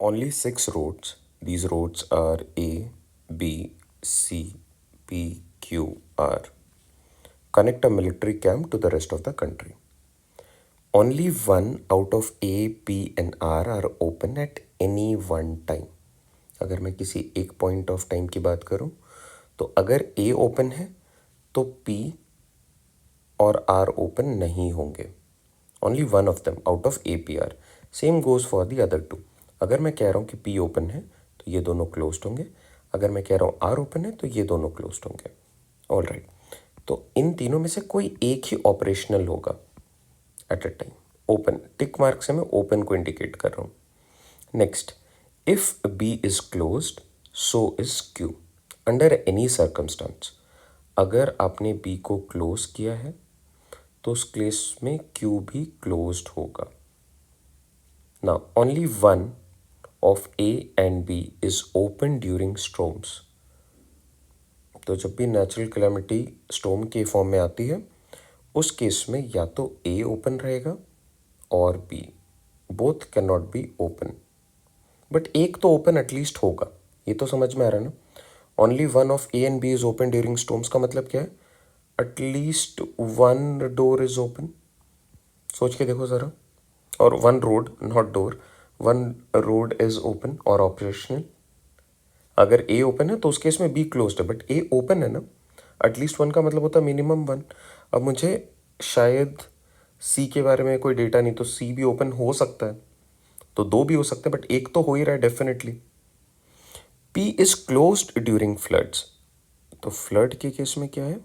Only six roads. These roads are A, B, C, P, Q, R. Connect a military camp to the rest of the country. Only one out of A, P and R are open at any one time. अगर मैं किसी एक point of time की बात करूं तो अगर A open है तो P और R ओपन नहीं होंगे. Only one of them out of A P R. Same goes for the other two. अगर मैं कह रहा हूँ कि P ओपन है तो ये दोनों क्लोज्ड होंगे. अगर मैं कह रहा हूँ R ओपन है तो ये दोनों क्लोज्ड होंगे. All right. तो इन तीनों में से कोई एक ही ऑपरेशनल होगा at a time. Open tick mark से मैं ओपन को इंडिकेट कर रहा हूँ. Next, if B is closed so is Q under any circumstance. अगर आपने बी को क्लोज किया है तो उस केस में क्यू भी क्लोज्ड होगा. Now only one of A and B is open during storms. तो जब भी नेचुरल कैलामिटी स्टॉर्म के फॉर्म में आती है उस केस में या तो ए ओपन रहेगा और B. Both can not be open. But एक तो ओपन एटलीस्ट होगा. ये तो समझ में आ रहा है ना. Only one of A and B is open during storms का मतलब क्या है? At least one door is open. सोच के देखो ज़रा. और one road, not door, one road is open और ऑपरेशनल. अगर ए ओपन है तो उस केस में बी क्लोज्ड है बट ए ओपन है ना. एटलीस्ट वन का मतलब होता है मिनिमम वन. अब मुझे शायद सी के बारे में कोई डेटा नहीं, तो सी भी ओपन हो सकता है, तो दो भी हो सकते हैं बट एक तो हो ही रहा है definitely. P is closed during floods. तो फ्लड के केस में क्या है?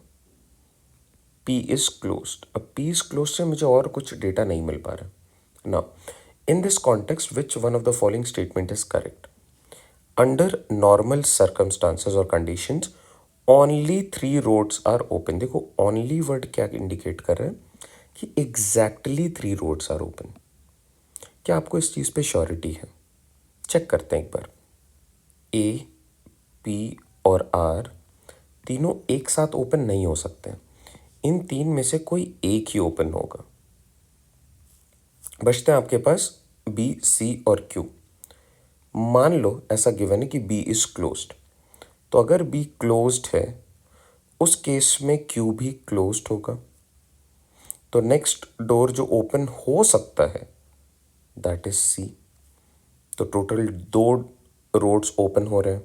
P is closed. अब पी इज क्लोज से मुझे और कुछ डेटा नहीं मिल पा रहा. Now in this context which one of the following statement is correct? Under normal circumstances और conditions only 3 roads are open. देखो ओनली वर्ड क्या इंडिकेट कर रहा है कि एग्जैक्टली 3 रोड्स आर ओपन. क्या आपको इस चीज़ पे श्योरिटी है? चेक करते हैं एक बार. ए, पी और आर तीनों एक साथ ओपन नहीं हो सकते. इन तीन में से कोई एक ही ओपन होगा. बचते हैं आपके पास बी, सी और क्यू. मान लो ऐसा गिवन है कि बी इज क्लोज्ड. तो अगर बी क्लोज्ड है उस केस में क्यू भी क्लोज्ड होगा. तो नेक्स्ट डोर जो ओपन हो सकता है दैट इज सी. तो टोटल 2 रोड्स ओपन हो रहे हैं.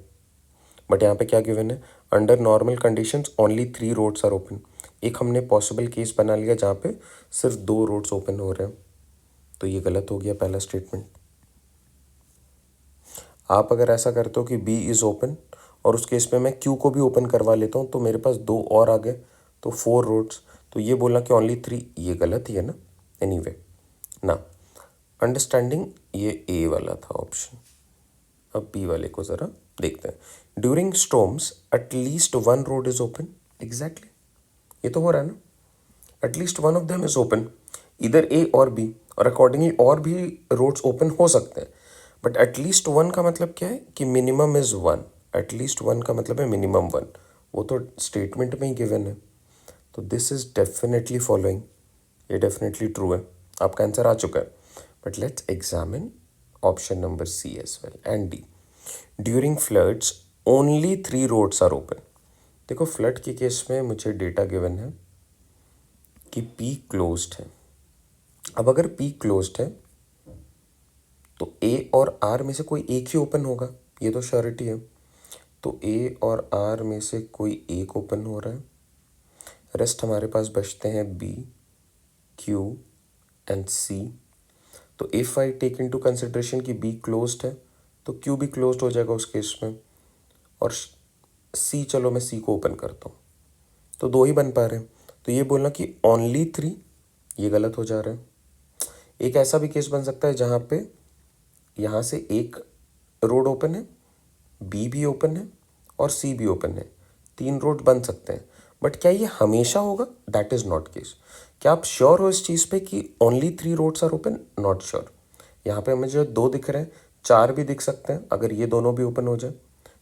बट यहाँ पे क्या गिवन है? Under normal conditions only 3 roads are open. एक हमने पॉसिबल केस बना लिया जहाँ पे सिर्फ 2 रोड्स ओपन हो रहे हैं. तो ये गलत हो गया पहला स्टेटमेंट. आप अगर ऐसा करते हो कि बी इज़ ओपन और उस केस में मैं क्यू को भी ओपन करवा लेता हूँ तो मेरे पास 2 और आ गए, तो 4 रोड्स. तो ये बोलना कि ओनली 3, ये गलत ही है ना. एनीवे ना अंडरस्टैंडिंग, ये ए वाला था ऑप्शन. अब बी वाले को ज़रा देखते हैं. During storms at least one road is open. Exactly ये तो हो रहा है ना. At least one of them is open, इधर ए और बी, और अकॉर्डिंगली और भी रोड्स ओपन हो सकते हैं. बट एटलीस्ट वन का मतलब क्या है कि minimum is one. At least one का मतलब है मिनिमम वन. वो तो स्टेटमेंट में ही गिवन है. तो दिस इज डेफिनेटली फॉलोइंग. ये डेफिनेटली ट्रू है. आपका आंसर आ चुका है. But let's examine option number C as well and D. During floods only 3 roads are open. देखो फ्लड के केस में मुझे डेटा गिवन है कि पी क्लोज्ड है. अब अगर पी क्लोज्ड है तो ए और आर में से कोई एक ही ओपन होगा. ये तो श्योरिटी है. तो ए और आर में से कोई एक ओपन हो रहा है. रेस्ट हमारे पास बचते हैं बी, क्यू एंड सी. तो if I take into consideration कि बी क्लोज्ड है तो क्यू भी क्लोज्ड हो जाएगा उस केस में. और सी, चलो मैं सी को ओपन करता हूँ. तो 2 ही बन पा रहे हैं. तो ये बोलना कि ओनली 3, ये गलत हो जा रहा है. एक ऐसा भी केस बन सकता है जहाँ पे यहाँ से एक रोड ओपन है, बी भी ओपन है और सी भी ओपन है. 3 रोड बन सकते हैं. बट क्या ये हमेशा होगा? That is not case. क्या आप श्योर हो इस चीज़ पे कि only 3 roads are open? Not sure. यहाँ पे मुझे 2 दिख रहे हैं, 4 भी दिख सकते हैं अगर ये दोनों भी ओपन हो जाए.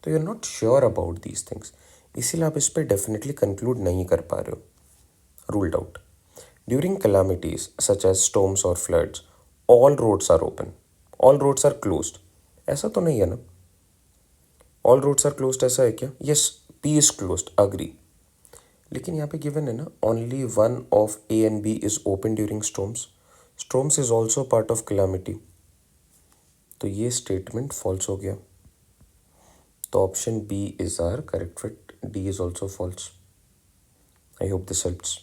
तो you are not sure about these things. इसीलिए आप इस पर डेफिनेटली कंक्लूड नहीं कर पा रहे हो. Ruled out. During calamities such as storms or floods, all roads are open. All roads are closed ऐसा तो नहीं है ना? ऑल रोड्स आर क्लोज्ड ऐसा है क्या? Yes, P is closed, agree. लेकिन यहाँ पे गिवन है ना, only one of A and B is open during storms. Storms is also part of calamity, तो ये स्टेटमेंट फॉल्स हो गया। तो option B is are correct fit, D is also false. I hope this helps.